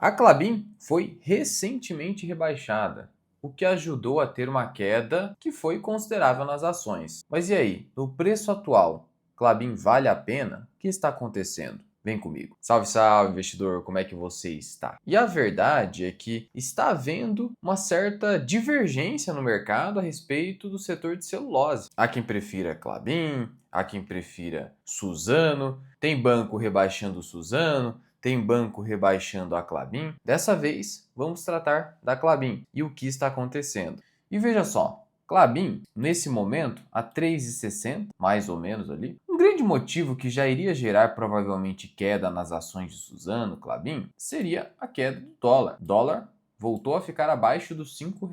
A Klabin foi recentemente rebaixada, o que ajudou a ter uma queda que foi considerável nas ações. Mas e aí, no preço atual, Klabin vale a pena? O que está acontecendo? Vem comigo. Salve, salve, investidor, como é que você está? E a verdade é que está havendo uma certa divergência no mercado a respeito do setor de celulose. Há quem prefira Klabin, há quem prefira Suzano, tem banco rebaixando o Suzano, tem banco rebaixando a Klabin. Dessa vez, vamos tratar da Klabin e o que está acontecendo. E veja só, Klabin, nesse momento, a 3,60, mais ou menos ali. Um grande motivo que já iria gerar provavelmente queda nas ações de Suzano, Klabin, seria a queda do dólar. O dólar voltou a ficar abaixo dos R$ 5.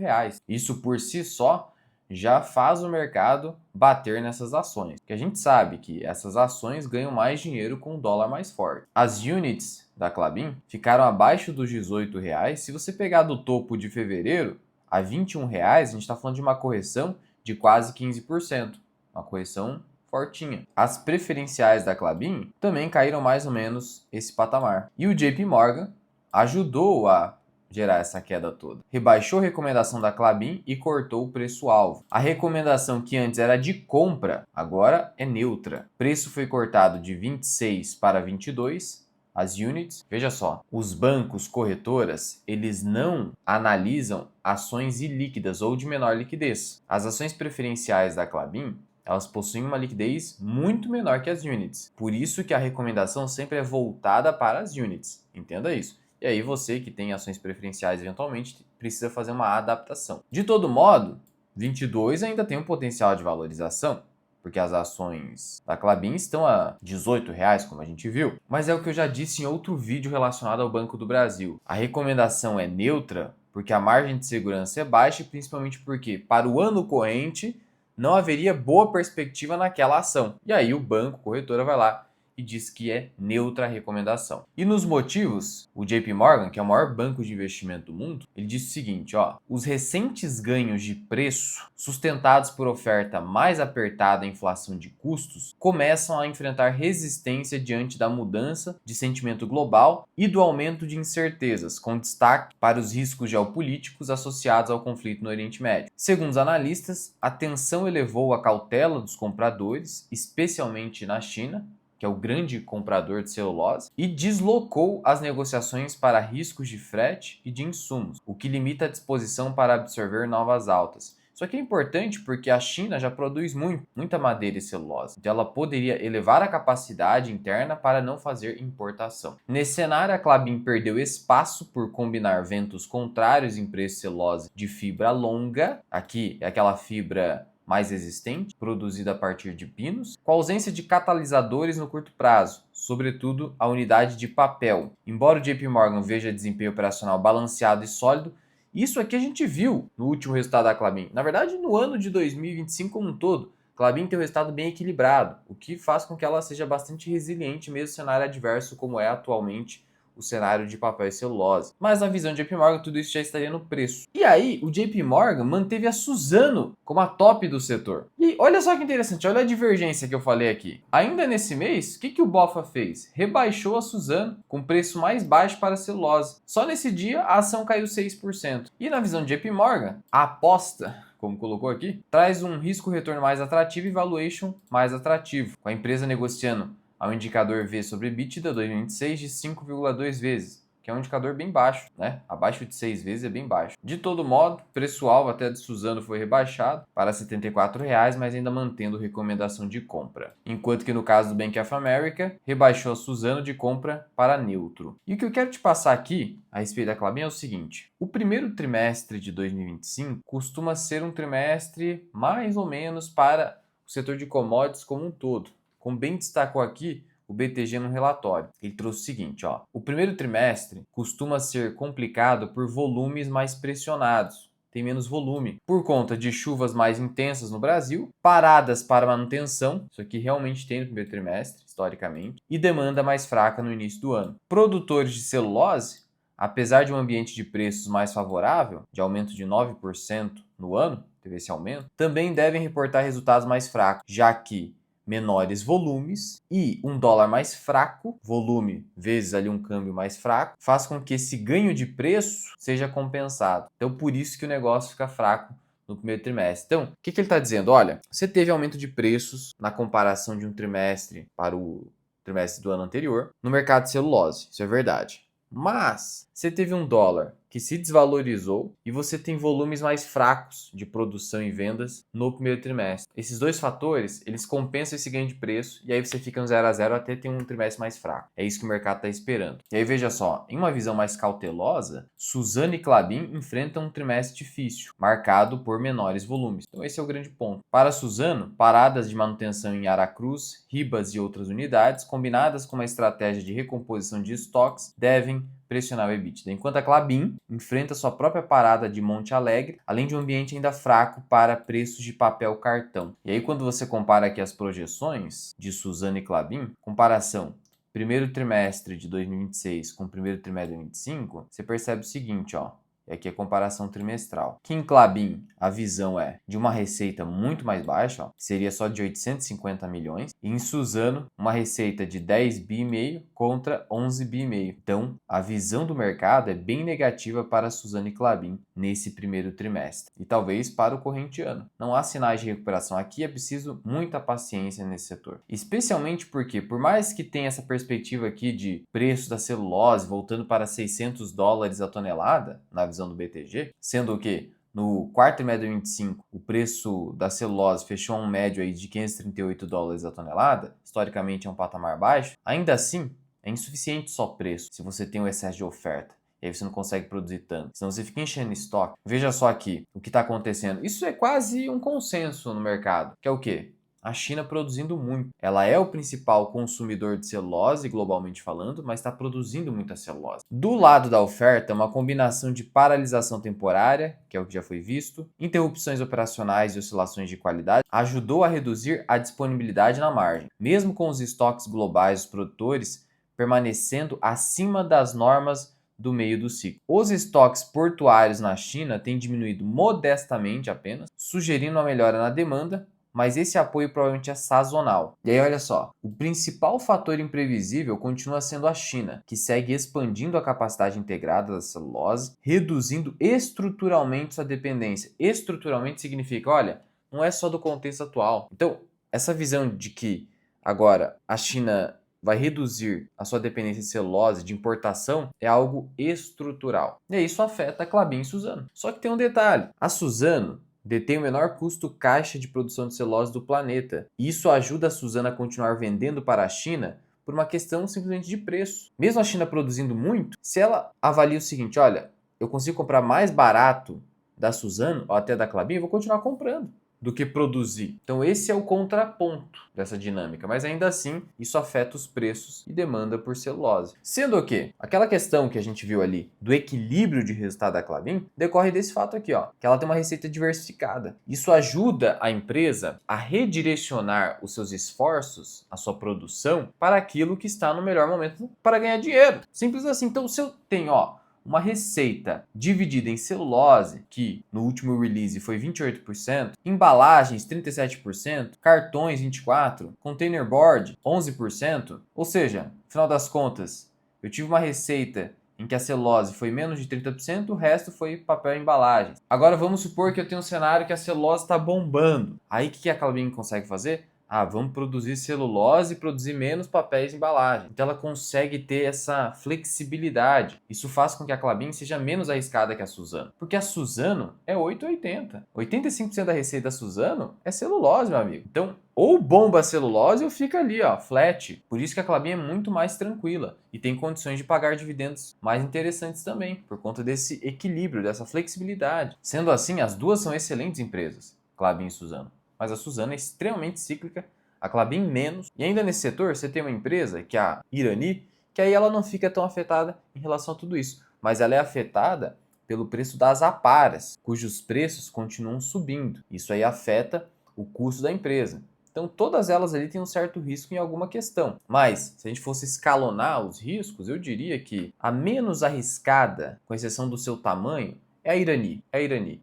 Isso por si só já faz o mercado bater nessas ações. Porque a gente sabe que essas ações ganham mais dinheiro com o dólar mais forte. As units da Klabin ficaram abaixo dos R$ 18. Se você pegar do topo de fevereiro a R$ 21, a gente está falando de uma correção de quase 15%. Uma correção fortinha. As preferenciais da Klabin também caíram mais ou menos esse patamar. E o JP Morgan ajudou a gerar essa queda toda. Rebaixou a recomendação da Klabin e cortou o preço-alvo. A recomendação que antes era de compra, agora é neutra. O preço foi cortado de 26 para 22, as units. Veja só, os bancos corretoras, eles não analisam ações ilíquidas ou de menor liquidez. As ações preferenciais da Klabin, elas possuem uma liquidez muito menor que as units. Por isso que a recomendação sempre é voltada para as units. Entenda isso. E aí você que tem ações preferenciais eventualmente precisa fazer uma adaptação. De todo modo, 22 ainda tem um potencial de valorização, porque as ações da Klabin estão a R$ 18, como a gente viu. Mas é o que eu já disse em outro vídeo relacionado ao Banco do Brasil. A recomendação é neutra porque a margem de segurança é baixa e principalmente porque para o ano corrente não haveria boa perspectiva naquela ação. E aí o banco, corretora, vai lá e diz que é neutra a recomendação. E nos motivos, o JP Morgan, que é o maior banco de investimento do mundo, ele disse o seguinte, os recentes ganhos de preço sustentados por oferta mais apertada e inflação de custos começam a enfrentar resistência diante da mudança de sentimento global e do aumento de incertezas, com destaque para os riscos geopolíticos associados ao conflito no Oriente Médio. Segundo os analistas, a tensão elevou a cautela dos compradores, especialmente na China, que é o grande comprador de celulose, e deslocou as negociações para riscos de frete e de insumos, o que limita a disposição para absorver novas altas. Isso aqui é importante porque a China já produz muita madeira e celulose, então ela poderia elevar a capacidade interna para não fazer importação. Nesse cenário, a Klabin perdeu espaço por combinar ventos contrários em preço de celulose de fibra longa, aqui é aquela fibra mais resistente, produzida a partir de pinos, com ausência de catalisadores no curto prazo, sobretudo a unidade de papel. Embora o JP Morgan veja desempenho operacional balanceado e sólido, isso aqui a gente viu no último resultado da Klabin. Na verdade, no ano de 2025 como um todo, a Klabin tem um resultado bem equilibrado, o que faz com que ela seja bastante resiliente mesmo no cenário adverso como é atualmente o cenário de papel e celulose. Mas na visão de JP Morgan, tudo isso já estaria no preço. E aí, o JP Morgan manteve a Suzano como a top do setor. E olha só que interessante, olha a divergência que eu falei aqui. Ainda nesse mês, o que o BOFA fez? Rebaixou a Suzano com preço mais baixo para a celulose. Só nesse dia, a ação caiu 6%. E na visão de JP Morgan, a aposta, como colocou aqui, traz um risco-retorno mais atrativo e valuation mais atrativo, com a empresa negociando ao indicador V sobre EBITDA 2026 de 5,2 vezes, que é um indicador bem baixo, né? Abaixo de 6 vezes é bem baixo. De todo modo, o preço-alvo até de Suzano foi rebaixado para R$ 74, mas ainda mantendo recomendação de compra. Enquanto que no caso do Bank of America, rebaixou a Suzano de compra para neutro. E o que eu quero te passar aqui a respeito da Klabin é o seguinte: o primeiro trimestre de 2025 costuma ser um trimestre mais ou menos para o setor de commodities como um todo. Como bem destacou aqui o BTG no relatório, ele trouxe o seguinte, o primeiro trimestre costuma ser complicado por volumes mais pressionados, tem menos volume, por conta de chuvas mais intensas no Brasil, paradas para manutenção, isso aqui realmente tem no primeiro trimestre, historicamente, e demanda mais fraca no início do ano. Produtores de celulose, apesar de um ambiente de preços mais favorável, de aumento de 9% no ano, teve esse aumento, também devem reportar resultados mais fracos, já que menores volumes e um dólar mais fraco, volume vezes ali um câmbio mais fraco, faz com que esse ganho de preço seja compensado. Então, por isso que o negócio fica fraco no primeiro trimestre. Então, o que ele está dizendo? Olha, você teve aumento de preços na comparação de um trimestre para o trimestre do ano anterior no mercado de celulose, isso é verdade. Mas você teve um dólar que se desvalorizou e você tem volumes mais fracos de produção e vendas no primeiro trimestre. Esses dois fatores, eles compensam esse ganho de preço e aí você fica no 0 a 0 até ter um trimestre mais fraco. É isso que o mercado está esperando. E aí veja só, em uma visão mais cautelosa, Suzano e Klabin enfrentam um trimestre difícil, marcado por menores volumes. Então esse é o grande ponto. Para Suzano, paradas de manutenção em Aracruz, Ribas e outras unidades, combinadas com uma estratégia de recomposição de estoques, devem pressionar o EBITDA, enquanto a Klabin enfrenta sua própria parada de Monte Alegre, além de um ambiente ainda fraco para preços de papel cartão. E aí quando você compara aqui as projeções de Suzano e Klabin, comparação primeiro trimestre de 2026 com o primeiro trimestre de 2025, você percebe o seguinte, ó. E aqui a comparação trimestral. Que em Klabin a visão é de uma receita muito mais baixa, ó, seria só de 850 milhões. E em Suzano, uma receita de 10 bi e meio contra 11 bi e meio. Então, a visão do mercado é bem negativa para Suzano e Klabin nesse primeiro trimestre. E talvez para o corrente ano. Não há sinais de recuperação aqui, é preciso muita paciência nesse setor. Especialmente porque, por mais que tenha essa perspectiva aqui de preço da celulose voltando para 600 dólares a tonelada, na visão do BTG, sendo que no quarto trimestre de 2025 o preço da celulose fechou um médio aí de 538 dólares a tonelada, historicamente é um patamar baixo, ainda assim é insuficiente só preço se você tem um excesso de oferta. E aí você não consegue produzir tanto. Senão você fica enchendo estoque. Veja só aqui o que está acontecendo. Isso é quase um consenso no mercado. Que é o quê? A China produzindo muito. Ela é o principal consumidor de celulose, globalmente falando, mas está produzindo muita celulose. Do lado da oferta, uma combinação de paralisação temporária, que é o que já foi visto, interrupções operacionais e oscilações de qualidade, ajudou a reduzir a disponibilidade na margem. Mesmo com os estoques globais dos produtores permanecendo acima das normas do meio do ciclo. Os estoques portuários na China têm diminuído modestamente apenas, sugerindo uma melhora na demanda, mas esse apoio provavelmente é sazonal. E aí, olha só, o principal fator imprevisível continua sendo a China, que segue expandindo a capacidade integrada da celulose, reduzindo estruturalmente sua dependência. Estruturalmente significa, olha, não é só do contexto atual. Então, essa visão de que agora a China vai reduzir a sua dependência de celulose, de importação, é algo estrutural. E isso afeta a Klabin e Suzano. Só que tem um detalhe, a Suzano detém o menor custo caixa de produção de celulose do planeta. E isso ajuda a Suzano a continuar vendendo para a China por uma questão simplesmente de preço. Mesmo a China produzindo muito, se ela avalia o seguinte, olha, eu consigo comprar mais barato da Suzano ou até da Klabin, eu vou continuar comprando do que produzir. Então esse é o contraponto dessa dinâmica, mas ainda assim isso afeta os preços e demanda por celulose. Sendo que aquela questão que a gente viu ali do equilíbrio de resultado da Klabin decorre desse fato aqui, ó, que ela tem uma receita diversificada. Isso ajuda a empresa a redirecionar os seus esforços, a sua produção para aquilo que está no melhor momento para ganhar dinheiro. Simples assim. Então se eu tenho, ó, uma receita dividida em celulose, que no último release foi 28%, embalagens 37%, cartões 24%, containerboard 11%, ou seja, no final das contas, eu tive uma receita em que a celulose foi menos de 30%, o resto foi papel e embalagem. Agora vamos supor que eu tenho um cenário que a celulose está bombando. Aí o que a Klabin consegue fazer? Vamos produzir celulose e produzir menos papéis e embalagem. Então ela consegue ter essa flexibilidade. Isso faz com que a Klabin seja menos arriscada que a Suzano. Porque a Suzano é 880. 85% da receita da Suzano é celulose, meu amigo. Então, ou bomba a celulose ou fica ali, ó, flat. Por isso que a Klabin é muito mais tranquila e tem condições de pagar dividendos mais interessantes também, por conta desse equilíbrio, dessa flexibilidade. Sendo assim, as duas são excelentes empresas, Klabin e Suzano. Mas a Suzano é extremamente cíclica, a Klabin menos. E ainda nesse setor, você tem uma empresa, que é a Irani, que aí ela não fica tão afetada em relação a tudo isso. Mas ela é afetada pelo preço das aparas, cujos preços continuam subindo. Isso aí afeta o custo da empresa. Então todas elas ali têm um certo risco em alguma questão. Mas se a gente fosse escalonar os riscos, eu diria que a menos arriscada, com exceção do seu tamanho, é a Irani.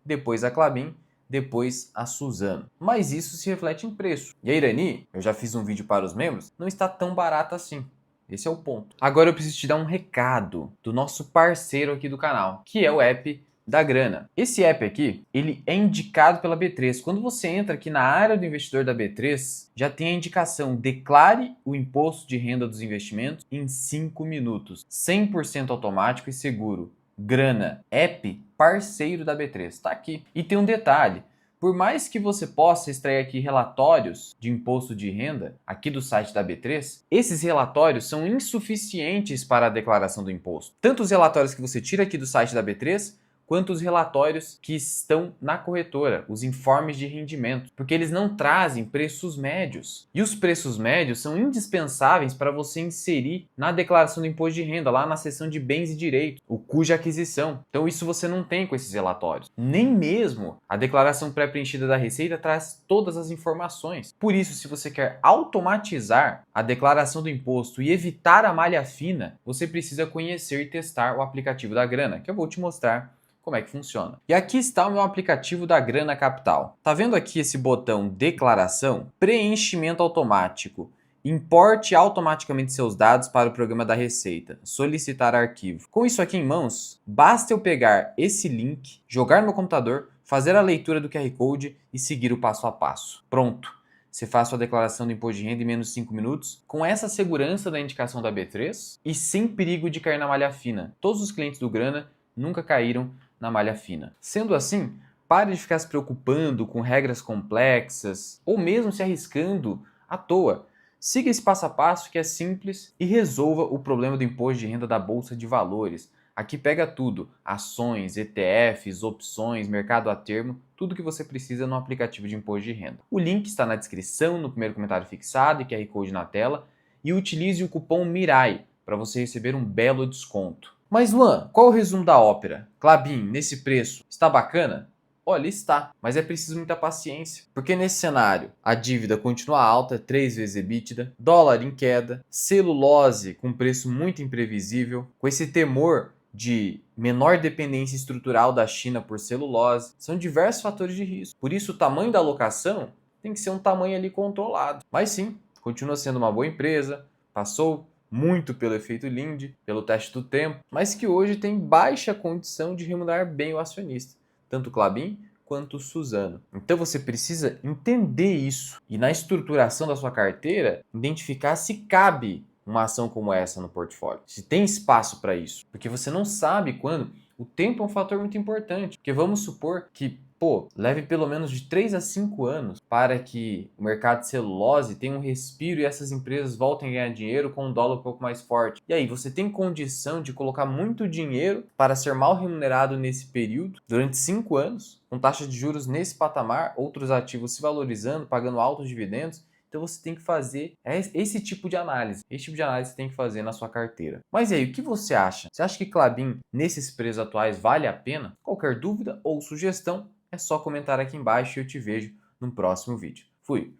Depois a Klabin, depois a Suzano. Mas isso se reflete em preço. E a Irani, eu já fiz um vídeo para os membros, não está tão barata assim. Esse é o ponto. Agora eu preciso te dar um recado do nosso parceiro aqui do canal, que é o app da Grana. Esse app aqui, ele é indicado pela B3. Quando você entra aqui na área do investidor da B3, já tem a indicação: declare o imposto de renda dos investimentos em 5 minutos. 100% automático e seguro. Grana, app parceiro da B3. Tá aqui. E tem um detalhe. Por mais que você possa extrair aqui relatórios de imposto de renda aqui do site da B3, esses relatórios são insuficientes para a declaração do imposto. Tanto os relatórios que você tira aqui do site da B3, quanto os relatórios que estão na corretora, os informes de rendimento, porque eles não trazem preços médios. E os preços médios são indispensáveis para você inserir na declaração do imposto de renda, lá na seção de bens e direitos, o cuja aquisição. Então isso você não tem com esses relatórios. Nem mesmo a declaração pré-preenchida da Receita traz todas as informações. Por isso, se você quer automatizar a declaração do imposto e evitar a malha fina, você precisa conhecer e testar o aplicativo da Grana, que eu vou te mostrar como é que funciona. E aqui está o meu aplicativo da Grana Capital. Tá vendo aqui esse botão declaração? Preenchimento automático. Importe automaticamente seus dados para o programa da Receita. Solicitar arquivo. Com isso aqui em mãos, basta eu pegar esse link, jogar no meu computador, fazer a leitura do QR Code e seguir o passo a passo. Pronto! Você faz sua declaração do imposto de renda em menos de 5 minutos, com essa segurança da indicação da B3 e sem perigo de cair na malha fina. Todos os clientes do Grana nunca caíram na malha fina. Sendo assim, pare de ficar se preocupando com regras complexas ou mesmo se arriscando à toa. Siga esse passo a passo que é simples e resolva o problema do imposto de renda da Bolsa de Valores. Aqui pega tudo: ações, ETFs, opções, mercado a termo, tudo que você precisa no aplicativo de imposto de renda. O link está na descrição, no primeiro comentário fixado e QR Code na tela. E utilize o cupom MIRAI para você receber um belo desconto. Mas Luan, qual o resumo da ópera? Klabin, nesse preço, está bacana? Olha, está, mas é preciso muita paciência. Porque nesse cenário, a dívida continua alta, 3 vezes EBITDA, dólar em queda, celulose com preço muito imprevisível, com esse temor de menor dependência estrutural da China por celulose, são diversos fatores de risco. Por isso, o tamanho da alocação tem que ser um tamanho ali controlado. Mas sim, continua sendo uma boa empresa, passou muito pelo efeito Linde, pelo teste do tempo, mas que hoje tem baixa condição de remunerar bem o acionista, tanto o Klabin quanto o Suzano. Então você precisa entender isso e na estruturação da sua carteira, identificar se cabe uma ação como essa no portfólio, se tem espaço para isso, porque você não sabe quando. O tempo é um fator muito importante, porque vamos supor que leve pelo menos de 3 a 5 anos para que o mercado de celulose tenha um respiro e essas empresas voltem a ganhar dinheiro com um dólar um pouco mais forte. E aí, você tem condição de colocar muito dinheiro para ser mal remunerado nesse período, durante 5 anos, com taxa de juros nesse patamar, outros ativos se valorizando, pagando altos dividendos. Então você tem que fazer esse tipo de análise. Esse tipo de análise você tem que fazer na sua carteira. Mas e aí, o que você acha? Você acha que Klabin, nesses preços atuais, vale a pena? Qualquer dúvida ou sugestão, é só comentar aqui embaixo e eu te vejo no próximo vídeo. Fui!